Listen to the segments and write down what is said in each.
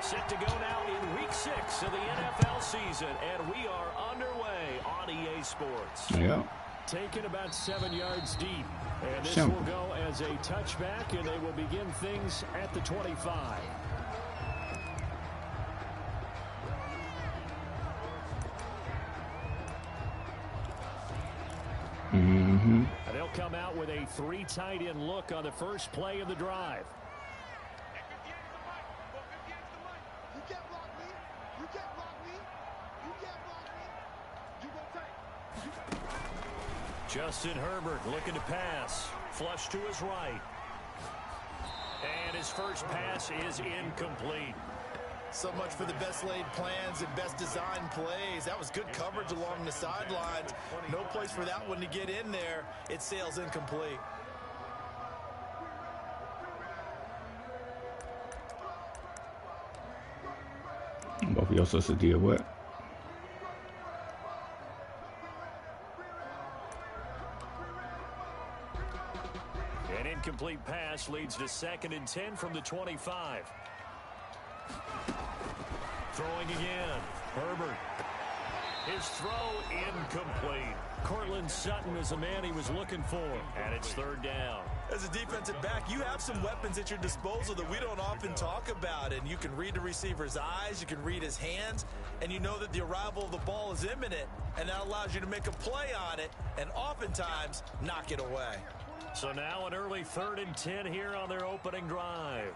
Set to go now in Week 6 of the NFL season, and we are underway on EA Sports. Yeah. Taken about 7 yards deep, and this will go as a touchback, and they will begin things at the 25. Mm-hmm. And they'll come out with a 3 tight end look on the first play of the drive. Justin Herbert looking to pass. Flush to his right. And his first pass is incomplete. So much for the best laid plans and best designed plays. That was good coverage along the sidelines. No place for that one to get in there. It sails incomplete. Both of y'all supposed to deal with. An incomplete pass leads to 2nd and 10 from the 25. Throwing again. Herbert. His throw incomplete. Cortland Sutton is the man he was looking for. And it's 3rd down. As a defensive back, you have some weapons at your disposal that we don't often talk about. And you can read the receiver's eyes, you can read his hands, and you know that the arrival of the ball is imminent. And that allows you to make a play on it and oftentimes knock it away. So now an early 3rd and 10 here on their opening drive.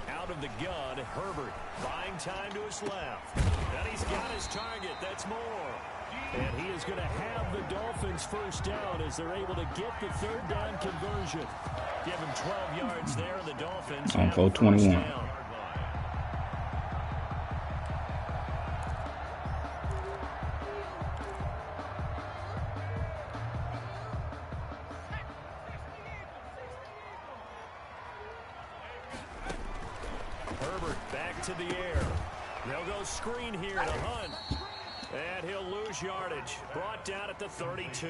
Out of the gun, Herbert buying time to his left. And he's got his target. That's more. And he is going to have the Dolphins first down as they're able to get the 3rd down conversion. Give him 12 yards there, and the Dolphins on have 421. down. Herbert back to the air. They'll go screen here to Hunt. And he'll lose yardage. Brought down at the 32.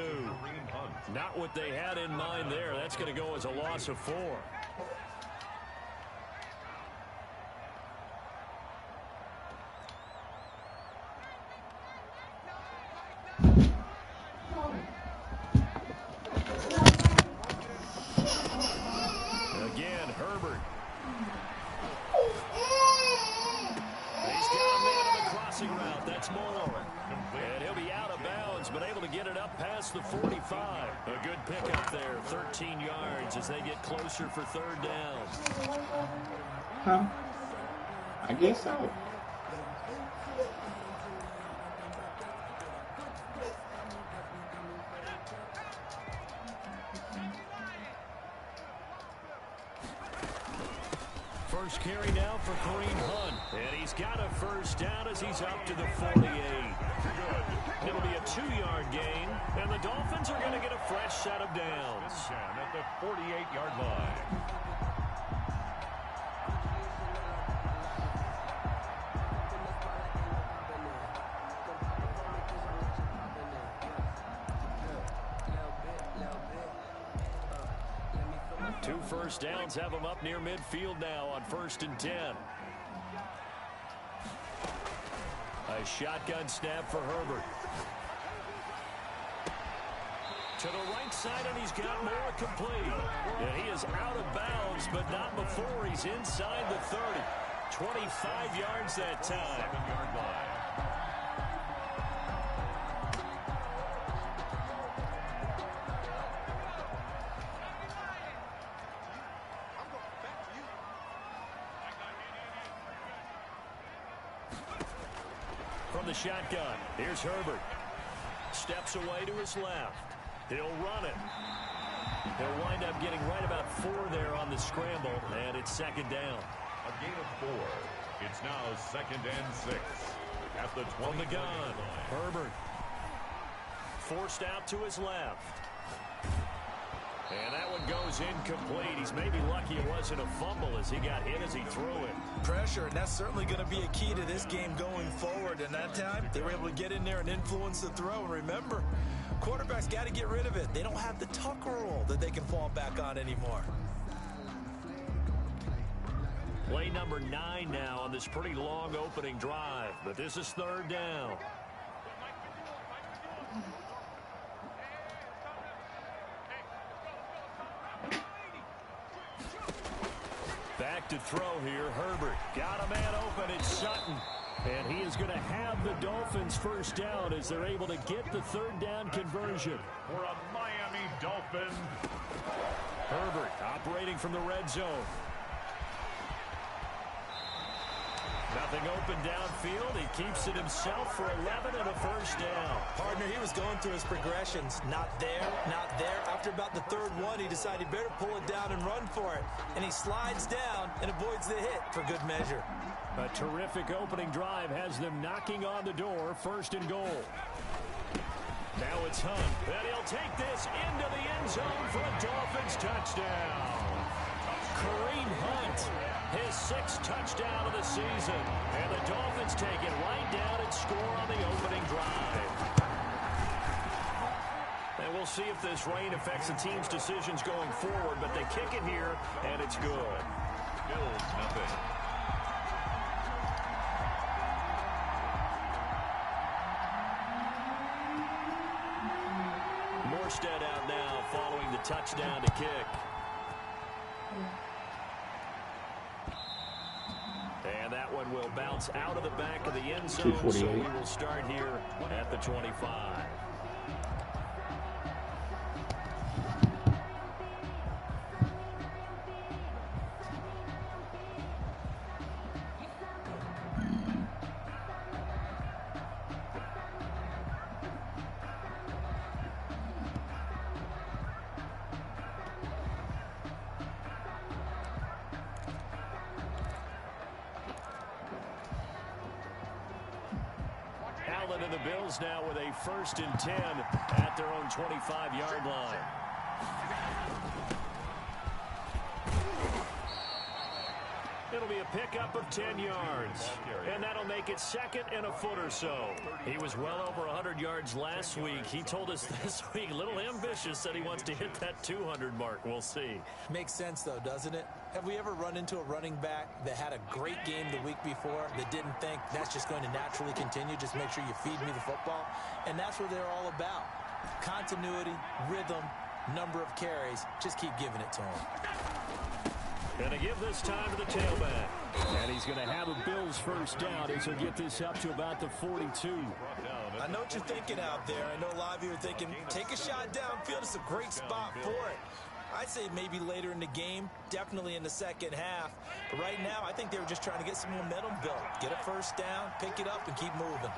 Not what they had in mind there. That's going to go as a loss of 4. Again, Herbert. He's got a man on the crossing route. That's more. And he'll be out of bounds, but able to get it up past the 45. A good pickup there, 13 yards as they get closer for 3rd down. Huh? I guess so. First carry now for Kareem Hunt. And he's got a first down as he's up to the 48. It'll be a 2-yard gain, and the Dolphins are going to get a fresh set of downs. At the 48-yard line. Two first downs have him up near midfield now on 1st and 10. A shotgun snap for Herbert. To the right side, and he's got more complete. And he is out of bounds, but not before he's inside the 30. 25 yards that time. 7-yard line. From the shotgun, here's Herbert. Steps away to his left. He'll run it. He'll wind up getting right about 4 there on the scramble, and it's 2nd down. A gain of 4. It's now 2nd and 6. At the 20 From the gun, line. Herbert. Forced out to his left. And that one goes incomplete. He's maybe lucky it wasn't a fumble as he got hit as he threw it. Pressure, and that's certainly going to be a key to this game going forward. And that time, they were able to get in there and influence the throw. And remember, quarterbacks got to get rid of it. They don't have the tucker roll that they can fall back on anymore. Play number 9 now on this pretty long opening drive. But this is third down. Back to throw here, Herbert. Got a man open, it's Sutton. And he is going to have the Dolphins first down as they're able to get the third down conversion. For a Miami Dolphin. Herbert operating from the red zone. Nothing open downfield. He keeps it himself for 11 and a first down. Partner, he was going through his progressions. Not there, not there. After about the third one, he decided he better pull it down and run for it. And he slides down and avoids the hit for good measure. A terrific opening drive has them knocking on the door. First and goal. Now it's Hunt. And he'll take this into the end zone for a Dolphins touchdown. Kareem Hunt. His 6th touchdown of the season. And the Dolphins take it right down and score on the opening drive. And we'll see if this rain affects the team's decisions going forward, but they kick it here, and it's good. Bills nothing. Morstead out now following the touchdown to kick. And that one will bounce out of the back of the end zone, so we will start here at the 25. And the Bills now with a 1st and 10 at their own 25-yard line. It'll be a pickup of 10 yards, and that'll make it 2nd and a foot or so. He was well over 100 yards last week. He told us this week, a little ambitious, said he wants to hit that 200 mark. We'll see. Makes sense, though, doesn't it? Have we ever run into a running back that had a great game the week before that didn't think that's just going to naturally continue? Just make sure you feed me the football. And that's what they're all about. Continuity, rhythm, number of carries. Just keep giving it to him. And to give this time to the tailback. And he's going to have a Bills first down as he'll get this up to about the 42. I know what you're thinking out there. I know a lot of you are thinking, take a shot downfield. It's a great spot for it. I'd say maybe later in the game, definitely in the second half. But right now, I think they were just trying to get some momentum built. Get a first down, pick it up, and keep moving.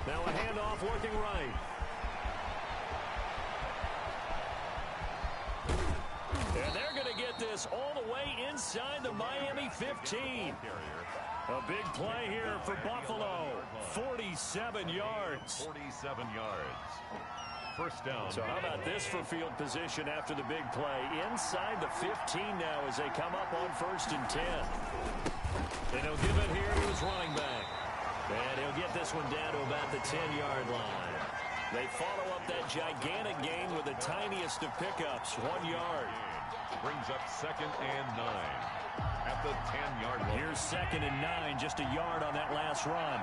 Now a handoff working right. And they're going to get this all the way inside the Miami 15. A big play here for Buffalo. 47 yards. 47 yards. First down. So how about this for field position after the big play? Inside the 15 now as they come up on 1st and 10. And he'll give it here to his running back. And he'll get this one down to about the 10-yard line. They follow up that gigantic gain with the tiniest of pickups, 1 yard. Brings up 2nd and 9 at the 10-yard line. Here's 2nd and 9, just a yard on that last run.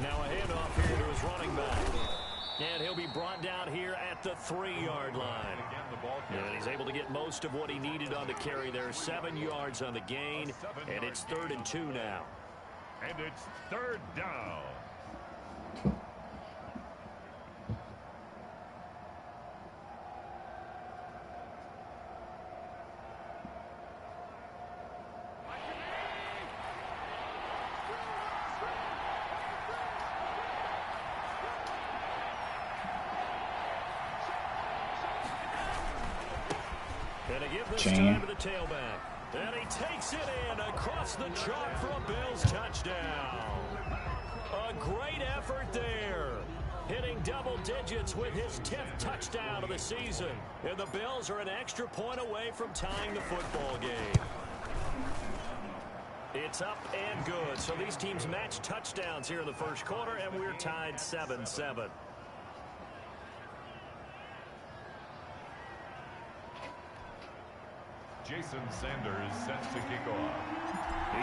Now a handoff here to his running back. And he'll be brought down here at the 3-yard line. And he's able to get most of what he needed on the carry there. 7 yards on the gain. And it's 3rd and 2 now. And it's 3rd down. And to give this Chan. time to the tailback. And he takes it in across the chalk for a Bills touchdown. A great effort there. Hitting double digits with his 10th touchdown of the season. And the Bills are an extra point away from tying the football game. It's up and good. So these teams match touchdowns here in the first quarter, and we're tied 7-7. Jason Sanders sets to kick off.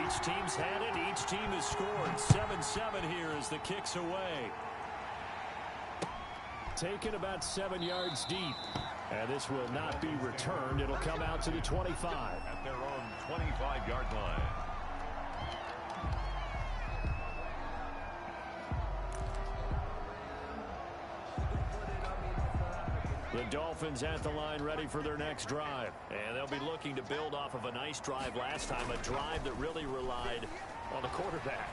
Each team's had it. Each team has scored. 7-7 here as the kick's away. Taken about 7 yards deep. And this will not be returned. It'll come out to the 25. At their own 25-yard line. The Dolphins at the line ready for their next drive. And they'll be looking to build off of a nice drive last time. A drive that really relied on the quarterback.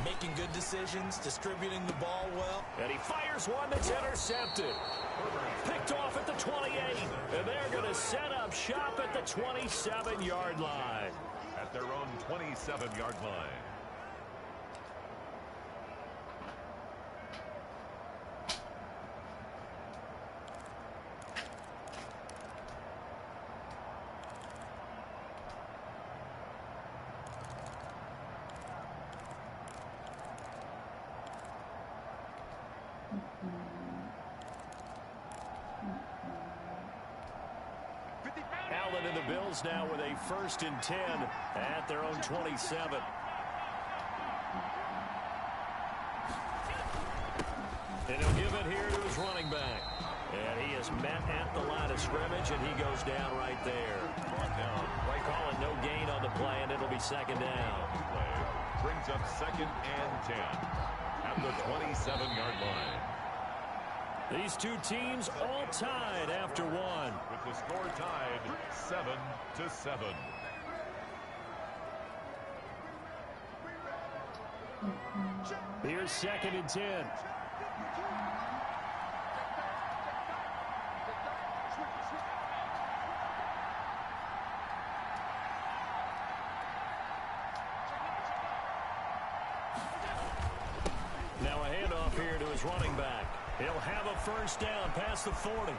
Making good decisions, distributing the ball well. And he fires one that's intercepted. Picked off at the 28. And they're going to set up shop at the 27-yard line. At their own 27-yard line. Allen and the Bills now with a 1st and 10 at their own 27. And he'll give it here to his running back. And he is met at the line of scrimmage, and he goes down right there. They call it no gain on the play, and it'll be second down. Brings up 2nd and 10 at the 27-yard line. These two teams all tied after one. With the score tied 7-7. Here's 2nd and 10. Now a handoff here to his running back. He'll have a 1st down past the 40.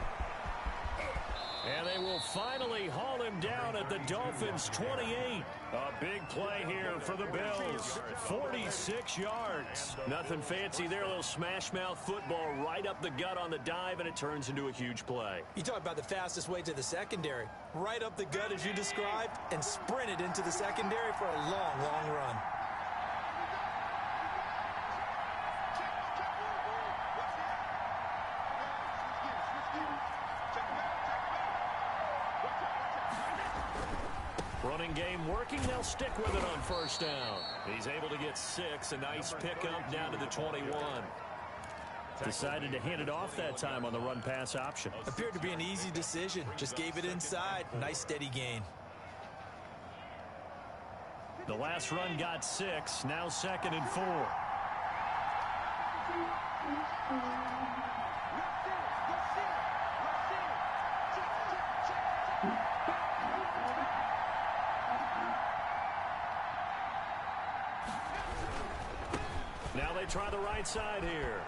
And they will finally haul him down at the Dolphins' 28. A big play here for the Bills. 46 yards. Nothing fancy there. A little smash mouth football right up the gut on the dive, and it turns into a huge play. You talk about the fastest way to the secondary. Right up the gut as you described, and sprinted into the secondary for a long, long run. Running game working. They'll stick with it on 1st down. He's able to get 6. A nice pickup down to the 21. Decided to hand it off that time on the run-pass option. Appeared to be an easy decision. Just gave it inside. Nice steady gain. The last run got 6. Now 2nd and 4. Now they try the right side here.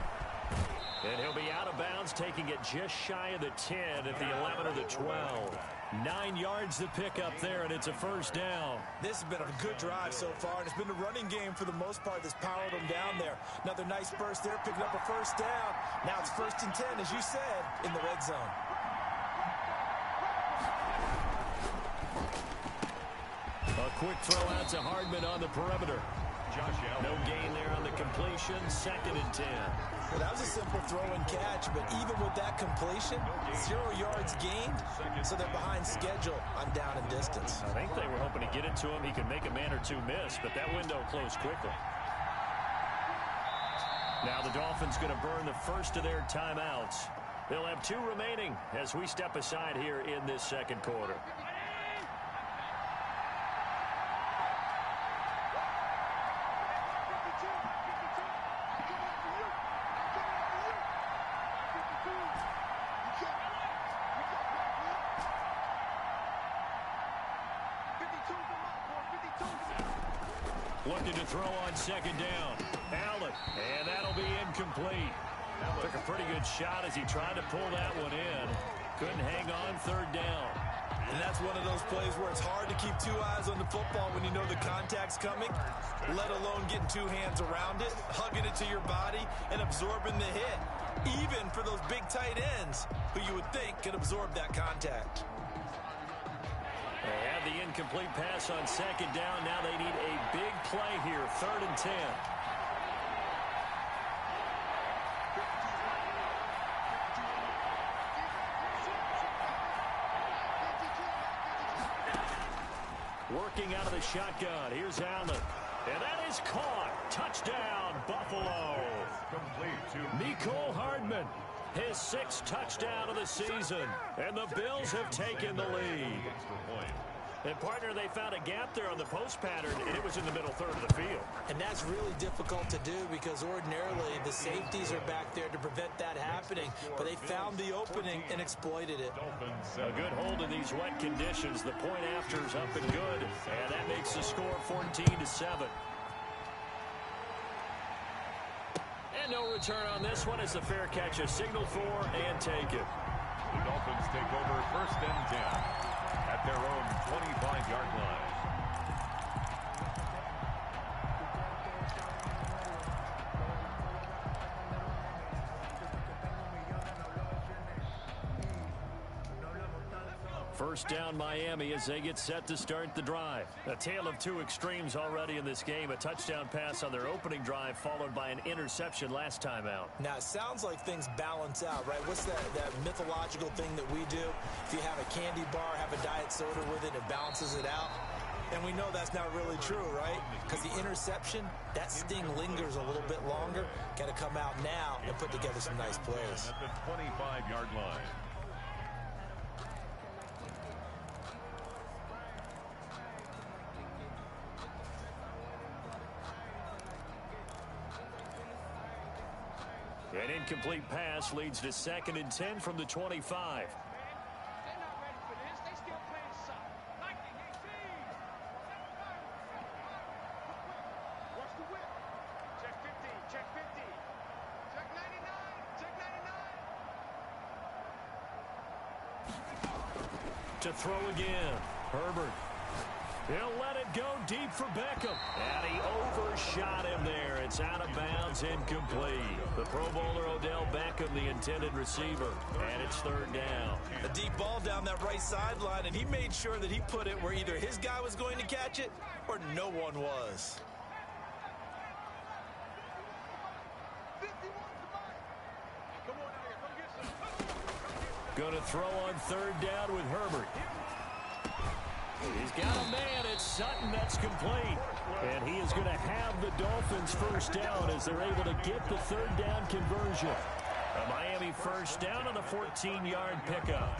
And he'll be out of bounds, taking it just shy of the 10 at the 11 or the 12. 9 yards to pick up there, and it's a 1st down. This has been a good drive so far, and it's been the running game for the most part that's powered them down there. Another nice burst there, picking up a 1st down. Now it's 1st and 10, as you said, in the red zone. A quick throw out to Hardman on the perimeter. No gain there on the completion. 2nd and 10. Well, that was a simple throw and catch, but even with that completion, 0 yards gained, so they're behind schedule on down and distance. I think they were hoping to get it to him. He could make a man or two miss, but that window closed quickly. Now the Dolphins going to burn the 1st of their timeouts. They'll have 2 remaining as we step aside here in this 2nd quarter. Looking to throw on second down. Allen, and that'll be incomplete. Took a pretty good shot as he tried to pull that one in. Couldn't hang on third down. And that's one of those plays where it's hard to keep two eyes on the football when you know the contact's coming, let alone getting two hands around it, hugging it to your body, and absorbing the hit, even for those big tight ends who you would think could absorb that contact. They have the incomplete pass on second down. Now they need a big play here, 3rd and 10. Working out of the shotgun. Here's Allen. And that is caught. Touchdown, Buffalo. Complete to Mecole Hardman, his 6th touchdown of the season. And the Bills have taken the lead. extra point. And, partner, they found a gap there on the post pattern, and it was in the middle third of the field. And that's really difficult to do because ordinarily the safeties are back there to prevent that happening. But they found the opening and exploited it. Dolphins A good hold in these wet conditions. The point after is up and good, and that makes the score 14-7. And no return on this one as the fair catch is signaled for and taken. The Dolphins take over 1st and 10 at their own 25-yard line. First down Miami as they get set to start the drive. A tale of two extremes already in this game. A touchdown pass on their opening drive followed by an interception last time out. Now, it sounds like things balance out, right? What's that mythological thing that we do? If you have a candy bar, have a diet soda with it, it balances it out. And we know that's not really true, right? Because the interception, that sting lingers a little bit longer. Got to come out now and put together some nice plays. At the 25-yard line. An incomplete pass leads to 2nd and 10 from the 25. To throw again. Herbert. He'll let it go deep for Beckham. And he overshot him there. It's out of bounds, incomplete. The Pro Bowler Odell Beckham, the intended receiver. And it's 3rd down. A deep ball down that right sideline, and he made sure that he put it where either his guy was going to catch it or no one was. Going to throw on 3rd down with Herbert. He's got a man. It's Sutton. That's complete. And he is going to have the Dolphins first down as they're able to get the 3rd down conversion. A Miami first down on the 14-yard pickup.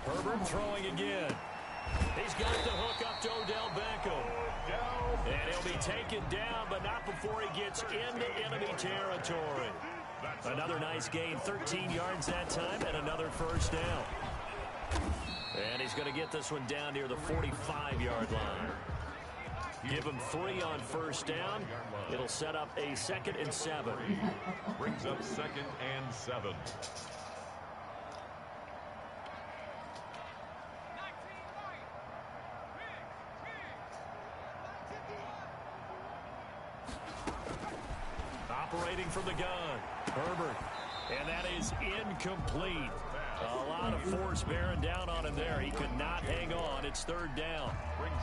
Herbert throwing again. He's got the hook up to Odell Beckham. And he'll be taken down, but not before he gets into enemy territory. Another nice gain, 13 yards that time, and another first down. And he's going to get this one down near the 45-yard line. Give him 3 on first down. It'll set up a 2nd and 7. Brings up 2nd and 7. Operating from the gun, Herbert. And that is incomplete. A lot of force bearing down on him there. He could not hang on. It's 3rd down.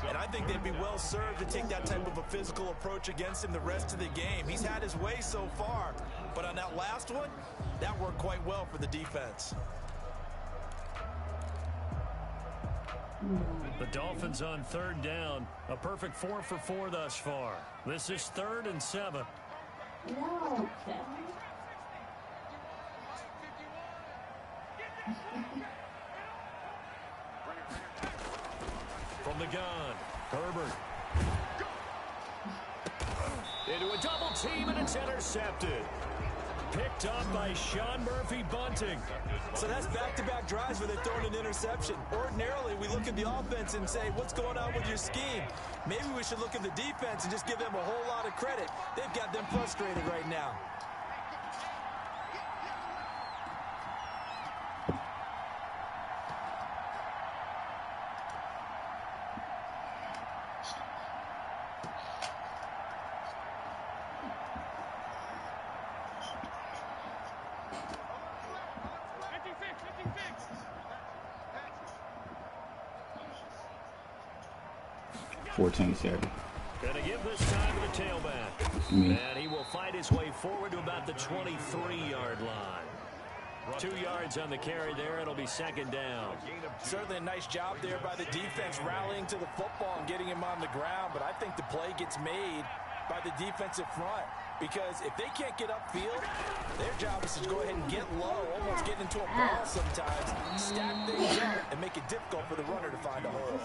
And I think they'd be well served to take that type of a physical approach against him the rest of the game. He's had his way so far, but on that last one, that worked quite well for the defense. The Dolphins on 3rd down. A perfect 4 for 4 thus far. This is 3rd and 7. No, Ken. From the gun, Herbert. Into a double team, and it's intercepted. Picked up by Sean Murphy-Bunting. So that's back-to-back drives where they're throwing an interception. Ordinarily, we look at the offense and say, what's going on with your scheme? Maybe we should look at the defense and just give them a whole lot of credit. They've got them frustrated right now. Fourteen 7. Going to give this time to the tailback. And he will fight his way forward to about the 23-yard line. 2 yards on the carry there. It'll be second down. Certainly a nice job there by the defense rallying to the football and getting him on the ground. But I think the play gets made by the defensive front. Because if they can't get upfield, their job is to go ahead and get low, almost get into a ball sometimes, stack things up, and make it difficult for the runner to find a hole.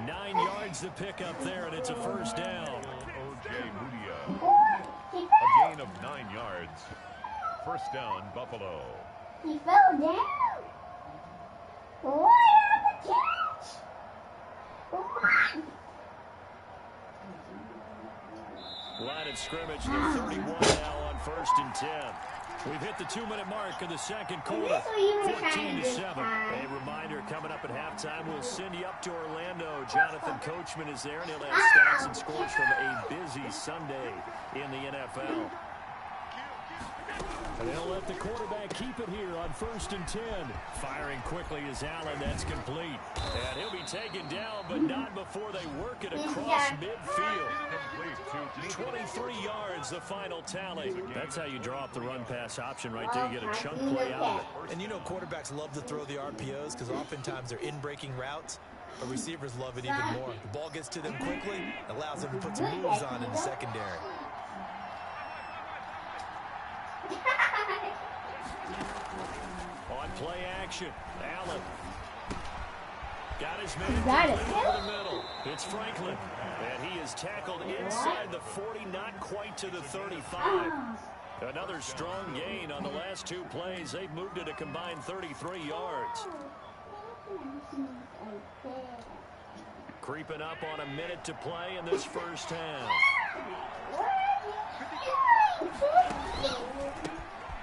9 yards to pick up there, and it's a first down. A gain of 9 yards. First down, Buffalo. He fell down. What on the couch? What? Line of scrimmage, the 31 now on 1st and 10. We've hit the 2-minute mark in the second quarter, 14-7. A reminder, coming up at halftime, we'll send you up to Orlando. Jonathan Coachman is there, and he'll have stats and scores from a busy Sunday in the NFL. And they'll let the quarterback keep it here on 1st and 10. Firing quickly is Allen. That's complete. And he'll be taken down, but not before they work it across midfield. 23 yards, the final tally. That's how you draw up the run-pass option right there. You get a chunk play out of it. And you know quarterbacks love to throw the RPOs because oftentimes they're in-breaking routes. But receivers love it even more. The ball gets to them quickly, allows them to put some moves on in the secondary. On play action, Allen. Got his man over the middle. It's Franklin. And he is tackled inside the 40, not quite to the 35. Another strong gain on the last 2 plays. They've moved it a combined 33 yards. Creeping up on a minute to play in this first half.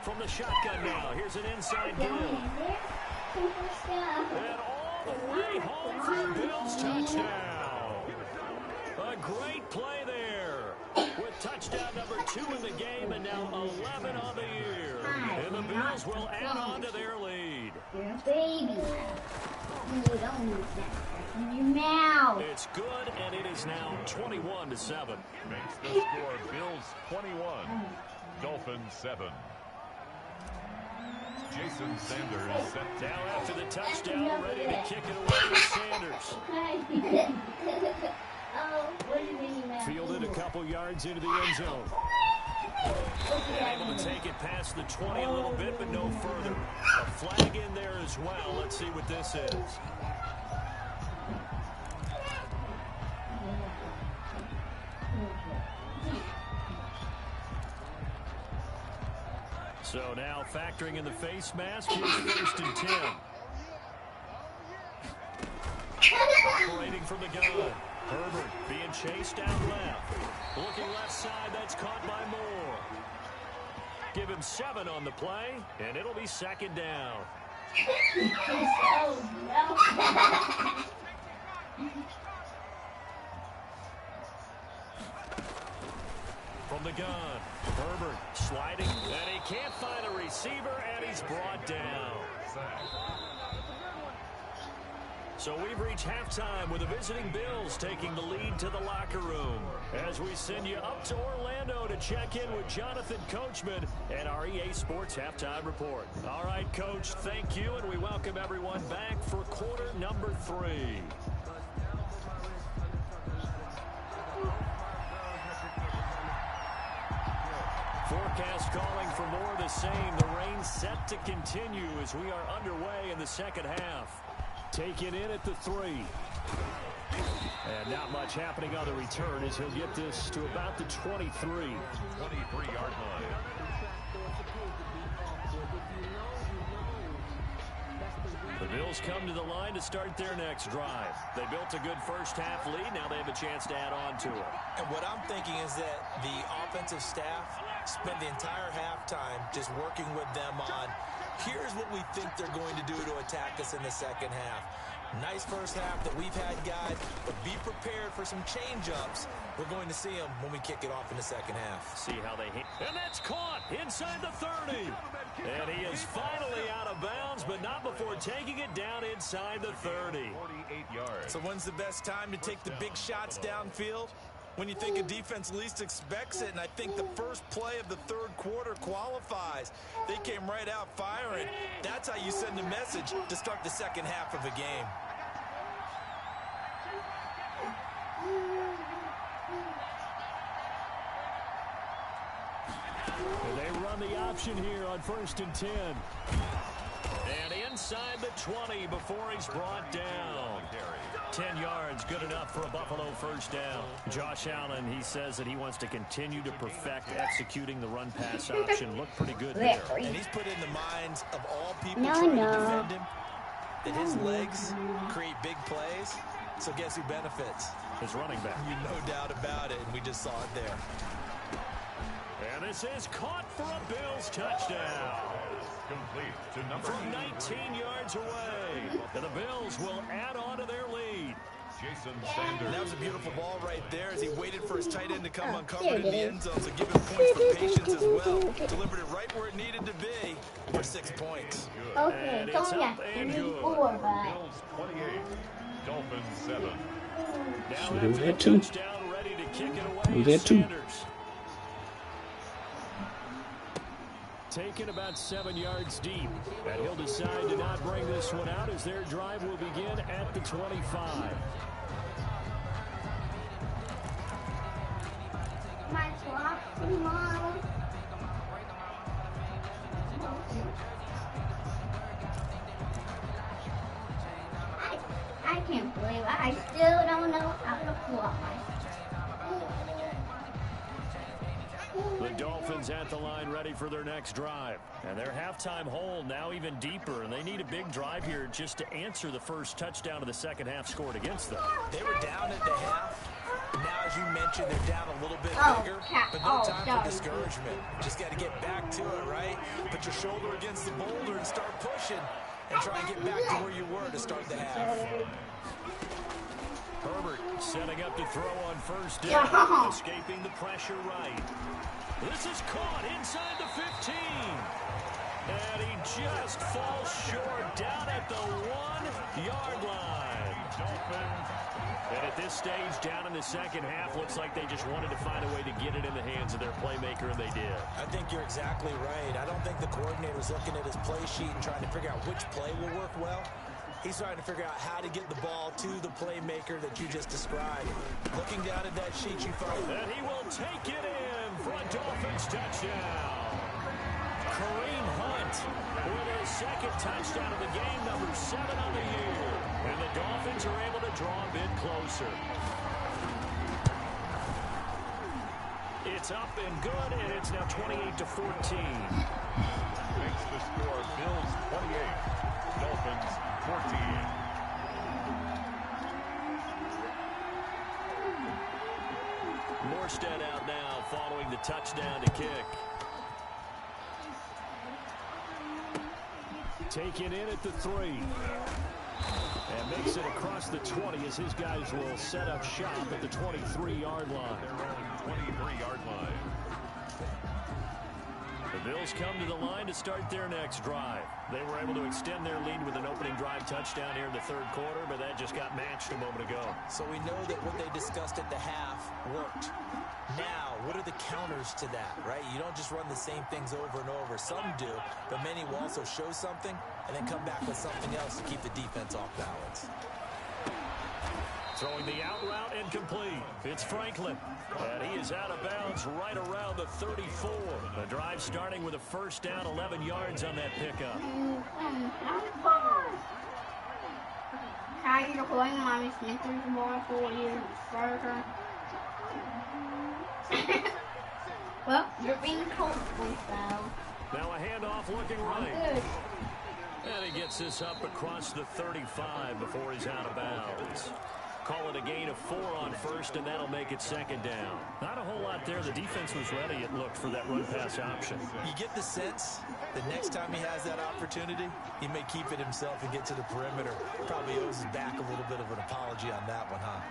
From the shotgun now, here's an inside gill. And all the way home for the Bills touchdown. A great play there with touchdown number 2 in the game and now 11 on the year. And the Bills will add on to their lead. You're a baby. You don't need that in your mouth. It's good, and it is now 21-7. Makes the score Bills 21, Dolphins 7. Jason Sanders set now after the touchdown, ready to kick it away with Sanders. Fielded a couple yards into the end zone. And able to take it past the 20 a little bit, but no further. A flag in there as well. Let's see what this is. So now factoring in the face mask, here's 1st and 10. Operating from the gun. Herbert being chased down left. Looking left side, that's caught by Moore. Give him 7 on the play, and it'll be second down. From the gun, Herbert sliding, and he can't find a receiver, and he's brought down. So we've reached halftime with the visiting Bills taking the lead to the locker room as we send you up to Orlando to check in with Jonathan Coachman and our EA Sports Halftime Report. All right, Coach, thank you, and we welcome everyone back for quarter number 3. Forecast calling for more of the same. The rain set to continue as we are underway in the second half. Taken in at the 3. And not much happening on the return as he'll get this to about the 23. 23-yard line. The Bills come to the line to start their next drive. They built a good first-half lead. Now they have a chance to add on to it. And what I'm thinking is that the offensive staff spent the entire halftime just working with them on, here's what we think they're going to do to attack us in the second half. Nice first half that we've had, guys, but be prepared for some change-ups. We're going to see them when we kick it off in the second half. See how they hit. And that's caught inside the 30. And he is finally out of bounds, but not before taking it down inside the 30. 48 yards. So when's the best time to take the big shots downfield? When you think a defense least expects it, and I think the first play of the third quarter qualifies. They came right out firing. That's how you send a message to start the second half of a game. And they run the option here on 1st and 10. And inside the 20 before he's brought down. 10 yards, good enough for a Buffalo first down. Josh Allen, he says that he wants to continue to perfect executing the run-pass option. Looked pretty good there. And he's put in the minds of all people trying to defend him that his legs create big plays. So guess who benefits? His running back. No doubt about it, and we just saw it there. And this is caught for a Bills touchdown. Complete to number From 19 yards away. And the Bills will add on to their lead. Jason Sanders. That was a beautiful ball right there as he waited for his tight end to come uncovered in the end zone. So give him points for patience as well. Delivered it right where it needed to be for 6 points. Okay, And don't it's up and good. 4, but Bills 28. Dolphins 7. Now So after who's the that two? touchdown, ready to kick it away Who's is that two? Sanders. Taken about 7 yards deep. And he'll decide to not bring this one out as their drive will begin at the 25. my clock tomorrow. I can't believe it. I still don't know how to pull up my. The Dolphins at the line ready for their next drive. And their halftime hole now even deeper. And they need a big drive here just to answer the first touchdown of the second half scored against them. They were down at the half. Now, as you mentioned, they're down a little bit bigger. But no time for discouragement. Just got to get back to it, right? Put your shoulder against the boulder and start pushing. And try and get back to where you were to start the half. Herbert setting up to throw on first down. Escaping the pressure right. This is caught inside the 15. And he just falls short down at the 1-yard line. And at this stage, down in the second half, looks like they just wanted to find a way to get it in the hands of their playmaker, and they did. I think you're exactly right. I don't think the coordinator's looking at his play sheet and trying to figure out which play will work well. He's trying to figure out how to get the ball to the playmaker that you just described. Looking down at that sheet, you find. And he will take it in for a Dolphins touchdown. Kareem Hunt with his second touchdown of the game, number 7 on the year. And the Dolphins are able to draw a bit closer. It's up and good, and it's now 28-14. Makes the score Bills 28. Dolphins 14. Morstead out now following the touchdown to kick. Taken in at the 3. And makes it across the 20 as his guys will set up shop at the 23-yard line. Their own 23-yard line. The Bills come to the line to start their next drive. They were able to extend their lead with an opening drive touchdown here in the third quarter, but that just got matched a moment ago. So we know that what they discussed at the half worked. Now, what are the counters to that, right? You don't just run the same things over and over. Some do, but many will also show something and then come back with something else to keep the defense off balance. Throwing the out route incomplete. It's Franklin. And he is out of bounds right around the 34. The drive starting with a first down, 11 yards on that pickup. tired of calling Mommy Smithers more for you further. Well, you're being comfortable, so. Now a handoff looking right. Good. And he gets this up across the 35 before he's out of bounds. Call it a gain of 4 on first, and that'll make it second down. Not a whole lot there. The defense was ready, it looked, for that run-pass option. You get the sense that next time he has that opportunity, he may keep it himself and get to the perimeter. Probably owes his back a little bit of an apology on that one, huh?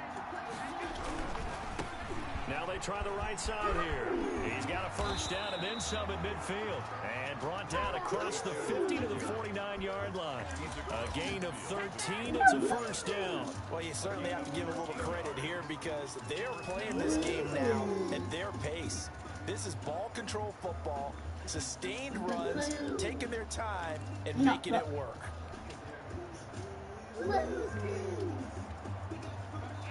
Now they try the right side here. He's got a first down and then some at midfield. And brought down across the 50 to the 49-yard line. A gain of 13. It's a first down. Well, you certainly have to give a little credit here because they're playing this game now at their pace. This is ball control football, sustained runs, taking their time, and making it work.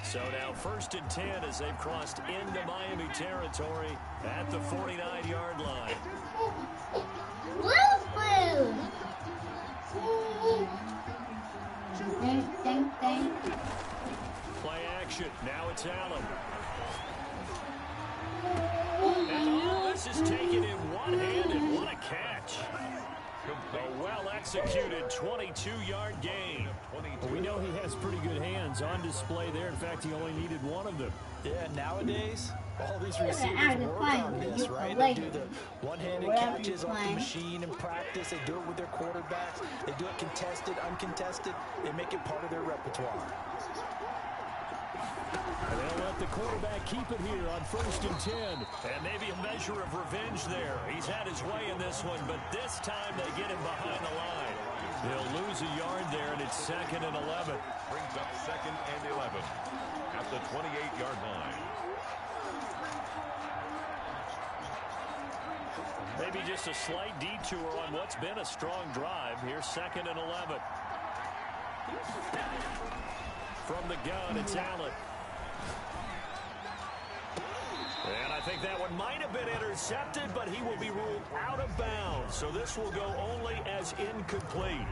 So now 1st and 10 as they've crossed into Miami territory at the 49-yard line. Woo-hoo! Play action. Now it's Allen. And all this is taken in one-handed. What a catch. A well-executed 22-yard gain. Well, we know he has pretty good hands on display there. In fact, he only needed one of them. Yeah, nowadays, all these receivers work on this, right? They do the one-handed catches off the machine in practice. They do it with their quarterbacks. They do it contested, uncontested. They make it part of their repertoire. And they'll let the quarterback keep it here on 1st and 10. And maybe a measure of revenge there. He's had his way in this one, but this time they get him behind the line. They'll lose a yard there, and it's 2nd and 11. Brings up 2nd and 11 at the 28-yard line. Maybe just a slight detour on what's been a strong drive. Here's 2nd and 11. From the gun, it's Allen. And I think that one might have been intercepted, but he will be ruled out of bounds. So this will go only as incomplete.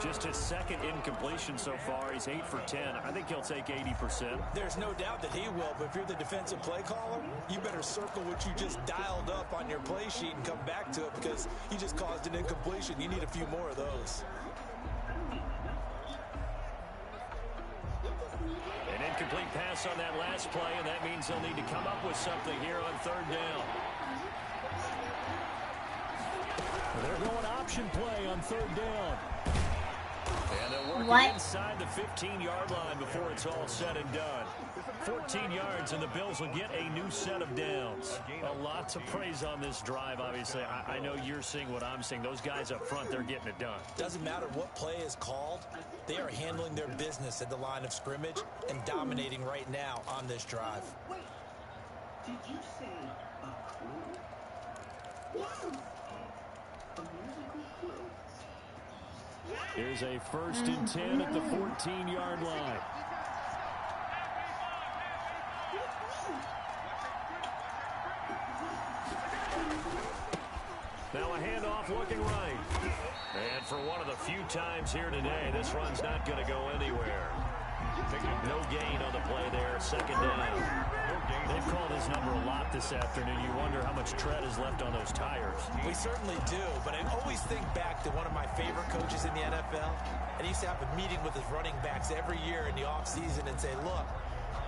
Just his 2nd incompletion so far. He's 8 for 10. I think he'll take 80%. There's no doubt that he will, but if you're the defensive play caller, you better circle what you just dialed up on your play sheet and come back to it because you just caused an incompletion. You need a few more of those. An incomplete pass on that last play, and that means they'll need to come up with something here on 3rd down. They're going option play on 3rd down. And they're working inside the 15-yard line before it's all said and done. 14 yards, and the Bills will get a new set of downs. A lot to praise on this drive, obviously. I know you're seeing what I'm seeing. Those guys up front, they're getting it done. Doesn't matter what play is called. They are handling their business at the line of scrimmage and dominating right now on this drive. Wait, did you say a clue? Yes. A musical clue? Here's a 1st and 10 at the 14-yard line. Now a handoff looking right. And for one of the few times here today, this run's not going to go anywhere. No gain on the play there, 2nd down. They've called his number a lot this afternoon. You wonder how much tread is left on those tires. We certainly do, but I always think back to one of my favorite coaches in the NFL, and he used to have a meeting with his running backs every year in the offseason and say, look,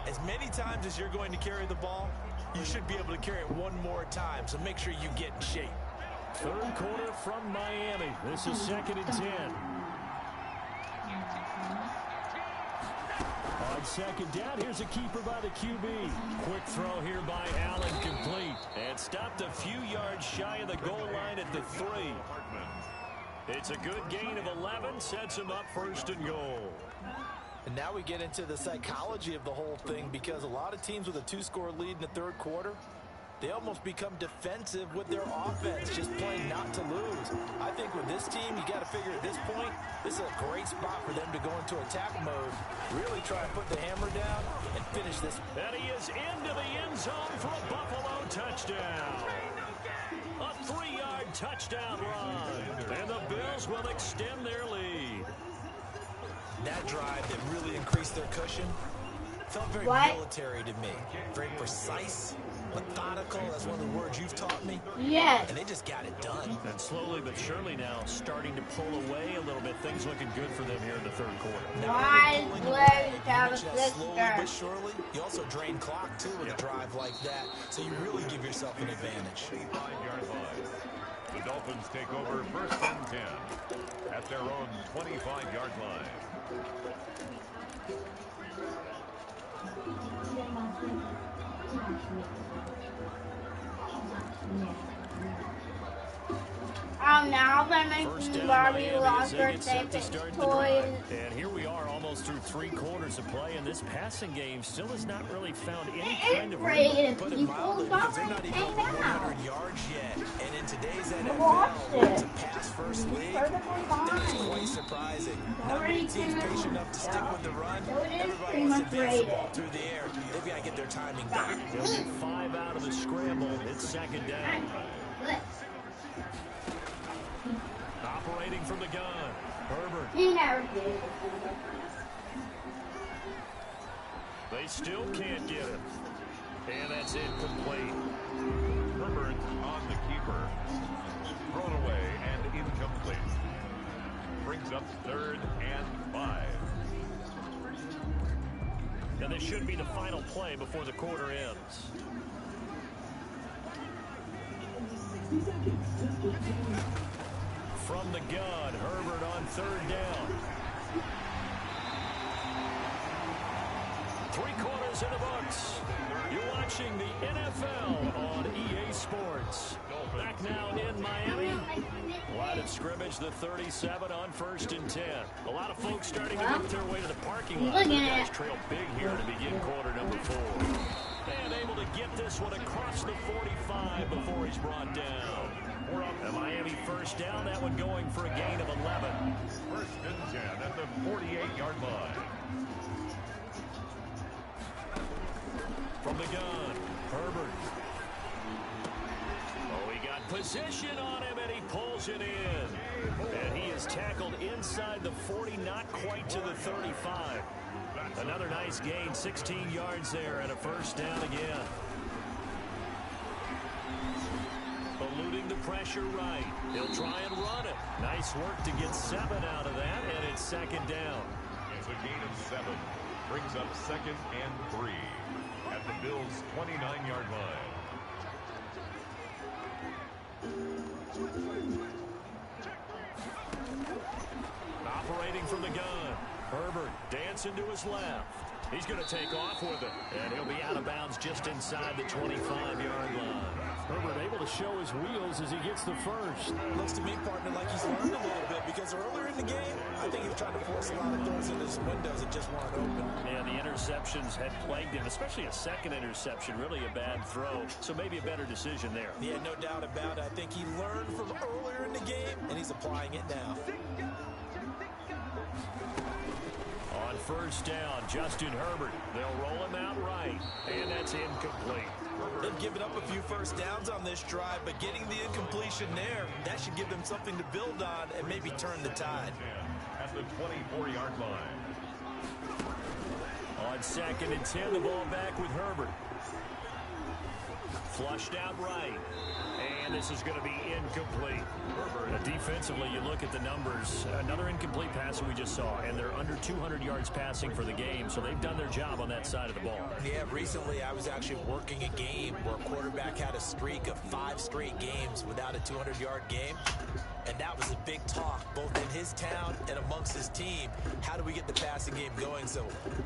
as many times as you're going to carry the ball, you should be able to carry it one more time, so make sure you get in shape. 3rd quarter from Miami. This is 2nd and 10. On 2nd down, here's a keeper by the QB. Quick throw here by Allen, complete. And stopped a few yards shy of the goal line at the 3. It's a good gain of 11, sets him up 1st and goal. And now we get into the psychology of the whole thing because a lot of teams with a 2-score lead in the 3rd quarter, they almost become defensive with their offense, just playing not to lose. I think with this team, you got to figure at this point, this is a great spot for them to go into attack mode, really try and put the hammer down and finish this. And he is into the end zone for a Buffalo touchdown. A 3-yard touchdown run. And the Bills will extend their lead. That drive that really increased their cushion felt very military to me. Very precise, methodical. That's one of the words you've taught me. Yes. And they just got it done. And slowly but surely now starting to pull away a little bit. Things looking good for them here in the third quarter. Why is Blair W6 Slowly but surely, you also drain clock too with a drive like that. So you really give yourself an advantage. 5-yard line. The Dolphins take over 1st and 10 at their own 25-yard line. Now they're making Barbie lost birthday toys. And here we are almost through 3 quarters of play, and this passing game still has not really found any kind of rhythm. Put it mildly, because they're not even over 100 yards yet. And in today's NFL, it's a pass-first league. That's quite surprising. Not many teams patient enough to stick with the run. Everybody wants to advance the ball through the air. They've got to get their timing back. They'll get 5 out of the scramble. It's 2nd down. Operating from the gun, Herbert. He never did. They still can't get it. And that's incomplete. Herbert on the keeper. Thrown away and incomplete. Brings up 3rd and 5. And this should be the final play before the quarter ends. From the gun, Herbert on 3rd down. 3 quarters in the books. You're watching the NFL on EA Sports. Back now in Miami. Line of scrimmage, the 37 on 1st and 10. A lot of folks starting to make their way to the parking lot. The guys trail big here to begin quarter number 4. And able to get this one across the 45 before he's brought down. A Miami 1st down, that one going for a gain of 11. 1st and 10 at the 48-yard line. From the gun, Herbert. Oh, he got position on him, and he pulls it in. And he is tackled inside the 40, not quite to the 35. Another nice gain, 16 yards there, and a 1st down again. Eluding the pressure right. He'll try and run it. Nice work to get 7 out of that, and it's 2nd down. It's a gain of 7. Brings up 2nd and 3 at the Bills' 29-yard line. Operating from the gun. Herbert dancing to his left. He's going to take off with it. And he'll be out of bounds just inside the 25-yard line. Herbert able to show his wheels as he gets the 1st. Looks to me, partner, like he's learned a little bit, because earlier in the game, I think he was trying to force a lot of throws in his windows that just weren't open. Yeah, the interceptions had plagued him, especially a 2nd interception, really a bad throw. So maybe a better decision there. Yeah, no doubt about it. I think he learned from earlier in the game, and he's applying it now. On 1st down, Justin Herbert. They'll roll him out right, and that's incomplete. They've given up a few 1st downs on this drive, but getting the incompletion there, that should give them something to build on and maybe turn the tide. At the 24-yard line. On 2nd and 10, the ball back with Herbert. Flushed out right. And this is going to be incomplete. Defensively, you look at the numbers. Another incomplete pass that we just saw, and they're under 200 yards passing for the game, so they've done their job on that side of the ball. Yeah, recently I was actually working a game where a quarterback had a streak of 5 straight games without a 200-yard game. And that was a big talk, both in his town and amongst his team. How do we get the passing game going? So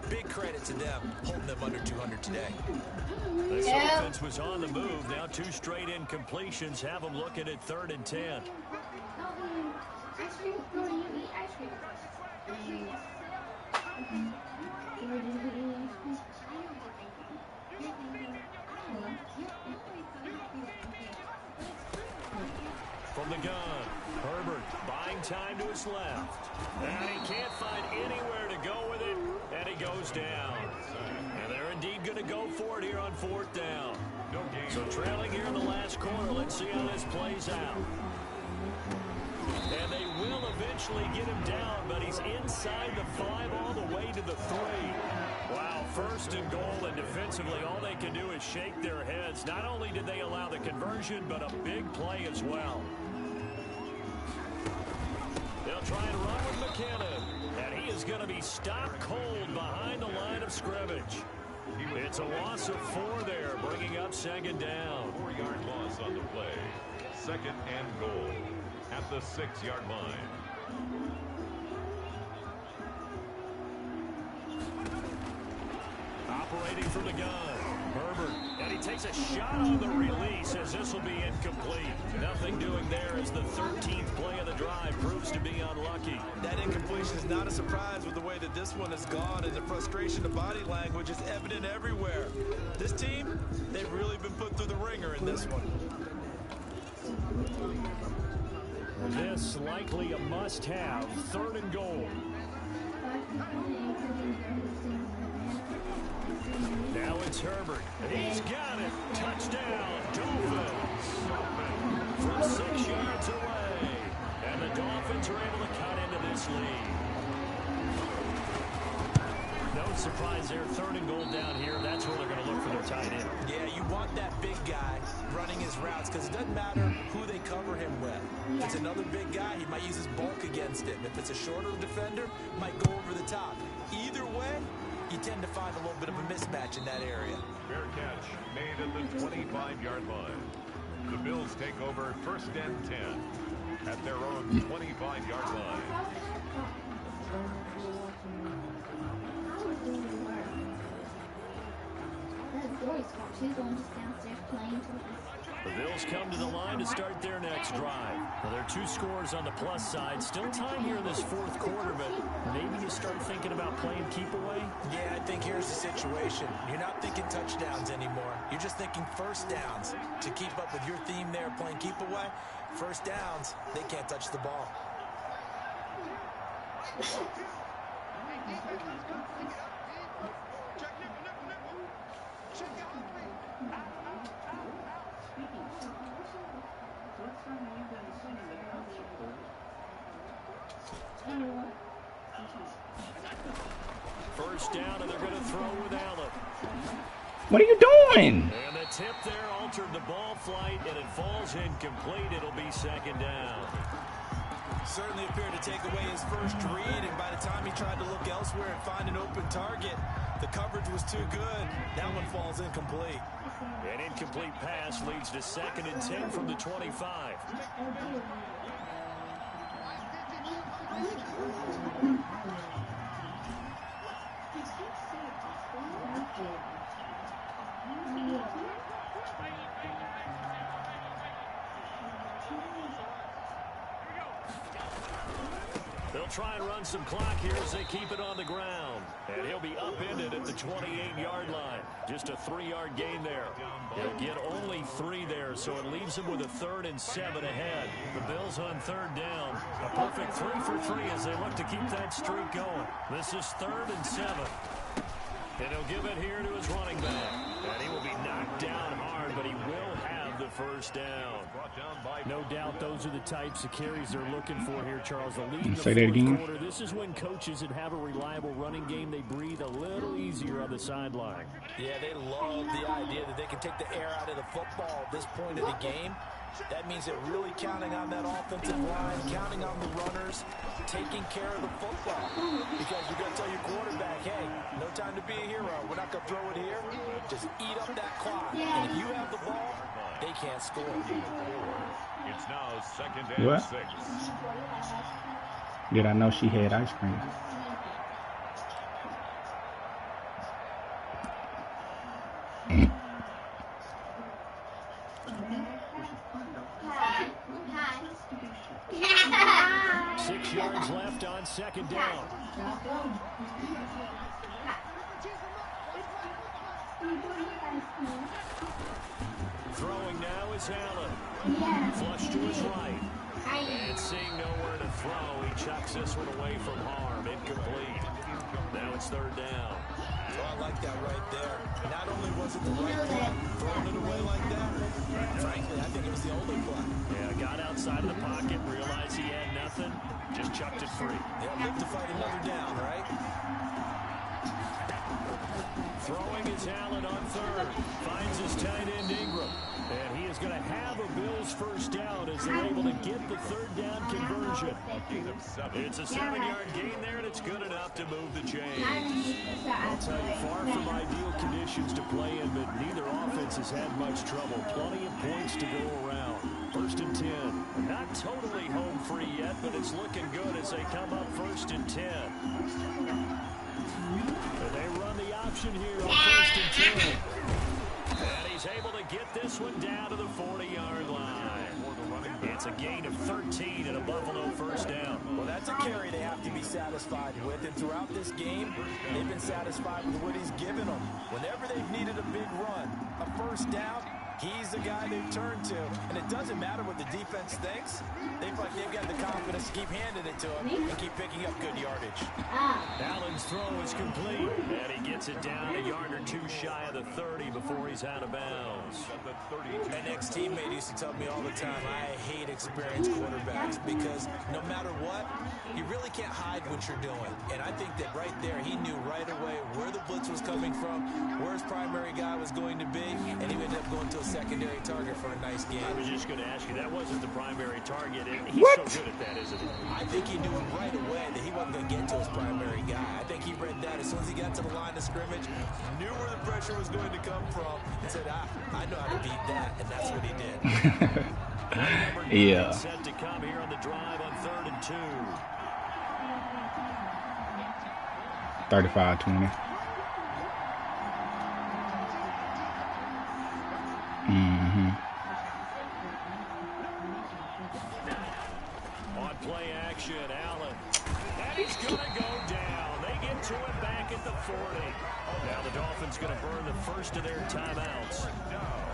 big credit to them, holding them under 200 today. This offense was on the move. Now 2 straight incompletions have them looking at 3rd and 10. Ice cream? No, you eat ice cream. From the gun, Herbert buying time to his left. And he can't find anywhere to go with it, and he goes down. And they're indeed going to go for it here on 4th down. So trailing here in the last quarter, let's see how this plays out. And they will eventually get him down, but he's inside the 5 all the way to the 3. Wow, first and goal, and defensively all they can do is shake their heads. Not only did they allow the conversion, but a big play as well. They'll try and run with McKinnon, and he is going to be stopped cold behind the line of scrimmage. It's a loss of 4 there, bringing up second down. 4-yard loss on the play. Second and goal at the 6-yard line. Operating from the gun, Herbert, and he takes a shot on the release as this will be incomplete. Nothing doing there as the 13th play of the drive proves to be unlucky. That incompletion is not a surprise with the way that this one has gone, and the frustration of body language is evident everywhere. This team, they've really been put through the ringer in this one. This likely a must-have, 3rd and goal. Now it's Herbert. He's got it. Touchdown, Dolphins. From 6 yards away. And the Dolphins are able to cut into this lead. No surprise there. 3rd and goal down here. That's where they're going to look for their tight end. Yeah, you want that big guy running his routes because it doesn't matter who they cover him with. If it's another big guy, he might use his bulk against him. If it's a shorter defender, might go over the top. Either way, you tend to find a little bit of a mismatch in that area. Fair catch made at the 25-yard line. The Bills take over 1st and 10 at their own 25-yard line. She's going just downstairs playing to us. The Bills come to the line to start their next drive. Well, there are 2 scores on the plus side. Still time here in this 4th quarter, but maybe you start thinking about playing keep away? Yeah, I think here's the situation. You're not thinking touchdowns anymore. You're just thinking first downs. To keep up with your theme there, playing keep away, first downs, they can't touch the ball. First down, and they're going to throw with Allen. What are you doing? And the tip there altered the ball flight, and it falls incomplete. It'll be second down. Certainly appeared to take away his first read, and by the time he tried to look elsewhere and find an open target, the coverage was too good. That one falls incomplete. An incomplete pass leads to 2nd and 10 from the 25. They'll try and run some clock here as they keep it on the ground. And he'll be upended at the 28-yard line. Just a 3-yard gain there. He'll get only 3 there, so it leaves him with a 3rd and 7 ahead. The Bills on 3rd down. A perfect 3 for 3 as they look to keep that streak going. This is 3rd and 7. And he'll give it here to his running back. And he will be knocked down hard, but he will have the first down. No doubt those are the types of carries they're looking for here, Charles. The lead in the 4th quarter. This is when coaches that have a reliable running game, they breathe a little easier on the sideline. Yeah, they love the idea that they can take the air out of the football at this point of the game. That means they're really counting on that offensive line, counting on the runners, taking care of the football. Because you're going to tell your quarterback, hey, no time to be a hero. We're not going to throw it here. Just eat up that clock. And if you have the ball, they can't score. It's now 2nd and 6. Did I know she had ice cream? Hi. 6 yards left on 2nd down. Throwing now is Allen. Flush to his right. And seeing nowhere to throw, he chucks this one away from harm. Incomplete. Now it's 3rd down. Oh, I like that right there. Not only was it the right play, throwing it away like that, frankly, I think it was the only play. Yeah, got outside of the pocket he had nothing, just chucked it free. They'll live to fight another down, right? Throwing is Allen on third. Finds his tight end Ingram. And he is going to have a Bills first down as they're able to get the third down conversion. It's a 7-yard gain there, and it's good enough to move the chains. I'll tell you, far from ideal conditions to play in, but neither offense has had much trouble. Plenty of points to go around. 1st and 10. Not totally home free yet, but it's looking good as they come up 1st and 10. And they run the option here on 1st and 10. And he's able to get this one down to the 40-yard line. It's a gain of 13 and a Buffalo first down. Well, that's a carry they have to be satisfied with. And throughout this game, they've been satisfied with what he's given them. Whenever they've needed a big run, a first down, he's the guy they've turned to. And it doesn't matter what the defense thinks. They feel like they've got the confidence to keep handing it to him and keep picking up good yardage. Allen's throw is complete. And he gets it down a yard or two shy of the 30 before he's out of bounds. An ex-teammate used to tell me all the time, I hate experienced quarterbacks because no matter what, you really can't hide what you're doing. And I think that right there, he knew right away where the blitz was coming from, where his primary guy was going to be, and he ended up going to a secondary target for a nice game. I was just going to ask you, that wasn't the primary target. He's What? so good at that, isn't he? I think he knew right away that he wasn't going to get to his primary guy. I think he read that as soon as he got to the line of scrimmage, knew where the pressure was going to come from, and said, I know how to beat that, and that's what he did. Yeah. Set to come here on the drive on 3rd and 2. 35-20. On play action, Allen. And he's going to go down. They get to him back at the 40. Now the Dolphins going to burn the first of their timeouts.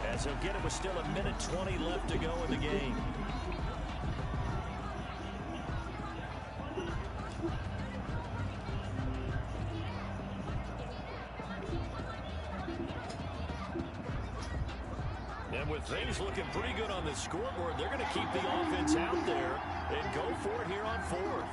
As he'll get it with still 1:20 left to go in the game. And with things looking pretty good on the scoreboard, they're going to keep the offense out there and go for it here on 4th.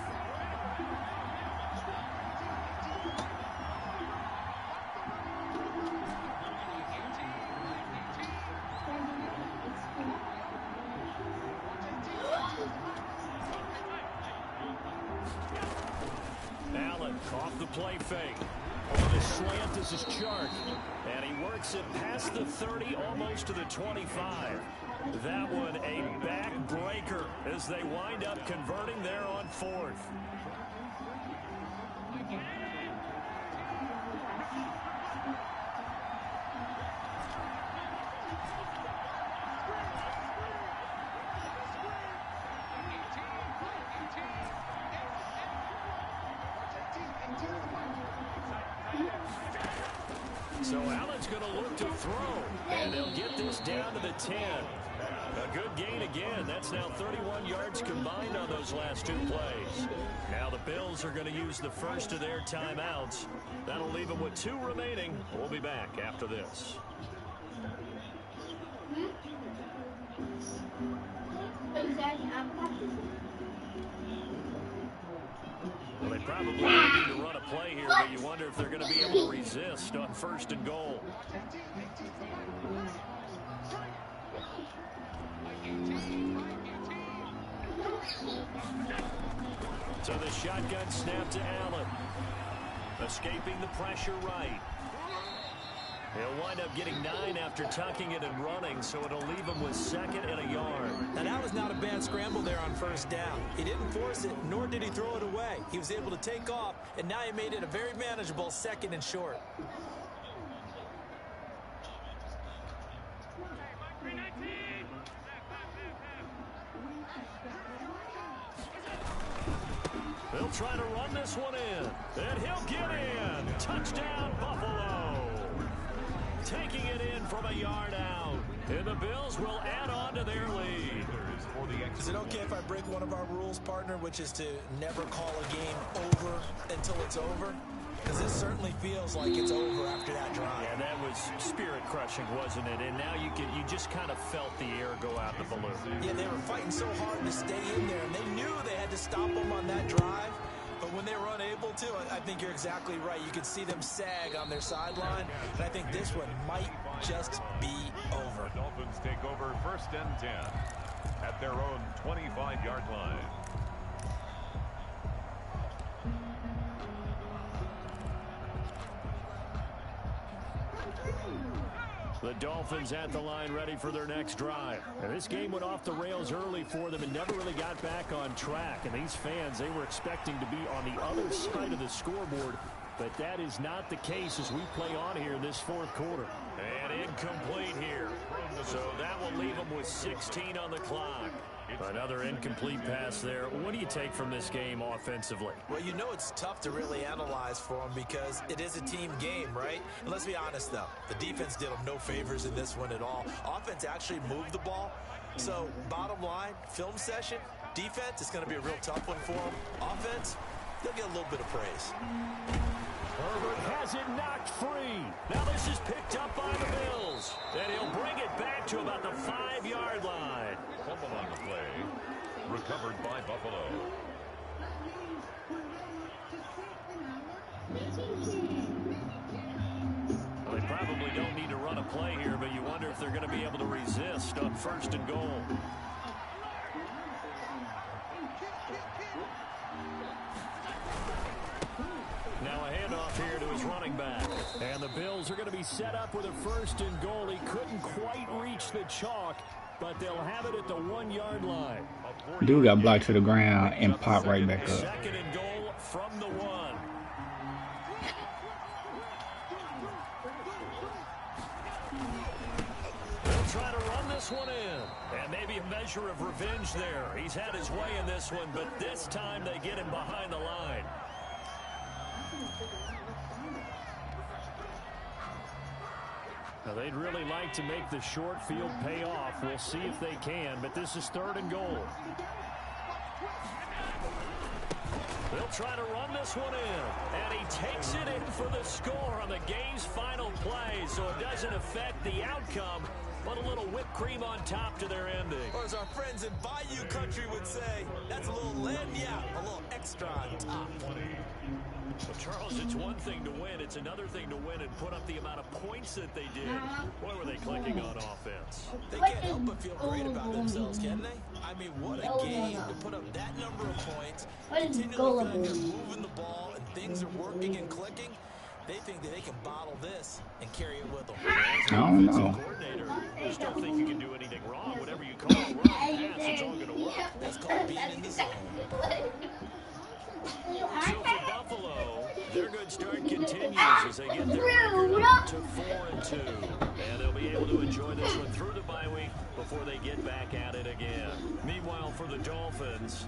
Allen off the play fake. On the slant, this is Chark. And he works it past the 30, almost to the 25. That one a backbreaker as they wind up converting there on 4th. So Allen's going to look to throw, and they'll get this down to the 10. A good gain again. That's now 31 yards combined on those last 2 plays. Now the Bills are going to use the first of their timeouts. That'll leave them with 2 remaining. We'll be back after this. Well, they probably need to run a play here, but you wonder if they're going to be able to resist on 1st and goal. So the shotgun snap to Allen. Escaping the pressure right. He'll wind up getting 9 after tucking it and running, so it'll leave him with 2nd and a yard. And that was not a bad scramble there on 1st down. He didn't force it, nor did he throw it away. He was able to take off, and now he made it a very manageable 2nd and short. They'll try to run this one in, and he'll get in. Touchdown, Buffalo. Taking it in from a yard out. And the Bills will add on to their lead. Is it okay if I break one of our rules, partner, which is to never call a game over until it's over? because this certainly feels like it's over after that drive. Yeah, that was spirit-crushing, wasn't it? And now you just kind of felt the air go out the balloon. Yeah, they were fighting so hard to stay in there, and they knew they had to stop them on that drive. But when they were unable to, I think you're exactly right. You could see them sag on their sideline, and I think this one might just be over. The Dolphins take over 1st and 10 at their own 25-yard line. The Dolphins at the line ready for their next drive. And this game went off the rails early for them and never really got back on track. And these fans, they were expecting to be on the other side of the scoreboard. But that is not the case as we play on here in this 4th quarter. And incomplete here. So that will leave them with 16 on the clock. Another incomplete pass there. What do you take from this game offensively? Well, you know it's tough to really analyze for them because it is a team game, right? And let's be honest, though. The defense did them no favors in this one at all. Offense actually moved the ball. So, bottom line, film session, defense is going to be a real tough one for them. Offense, they'll get a little bit of praise. Herbert has it knocked free. Now this is picked up by the Bills. And he'll bring it back to about the 5-yard line. Fumble on the play. Recovered by Buffalo. Well, they probably don't need to run a play here, but you wonder if they're going to be able to resist on 1st and goal. Now a handoff here to his running back. And the Bills are going to be set up with a 1st and goal. He couldn't quite reach the chalk, but they'll have it at the 1-yard line. Dude got blocked to the ground and popped right back up. 2nd and goal from the 1. They'll try to run this one in. And maybe a measure of revenge there. He's had his way in this one, but this time they get him behind the line. Now, they'd really like to make the short field pay off. We'll see if they can, but this is 3rd and goal. They'll try to run this one in, and he takes it in for the score on the game's final play, so it doesn't affect the outcome, but a little whipped cream on top to their ending. Or as our friends in Bayou Country would say, that's a little lagniappe, a little extra on top. Well, Charles, it's one thing to win. It's another thing to win and put up the amount of points that they did. Boy, were they clicking on offense. They can't help but feel great about themselves, can they? I mean, what a game to put up that number of points, continually kind of moving the ball, and things are working and clicking. They think that they can bottle this and carry it with them. I don't know. You still think you can do anything wrong. Whatever you call it, run, pass, it's all going to work. That's called being in the zone. So for Buffalo, their good start continues as they get their record up to 4-2. And they'll be able to enjoy this one through the bye week before they get back at it again. Meanwhile, for the Dolphins,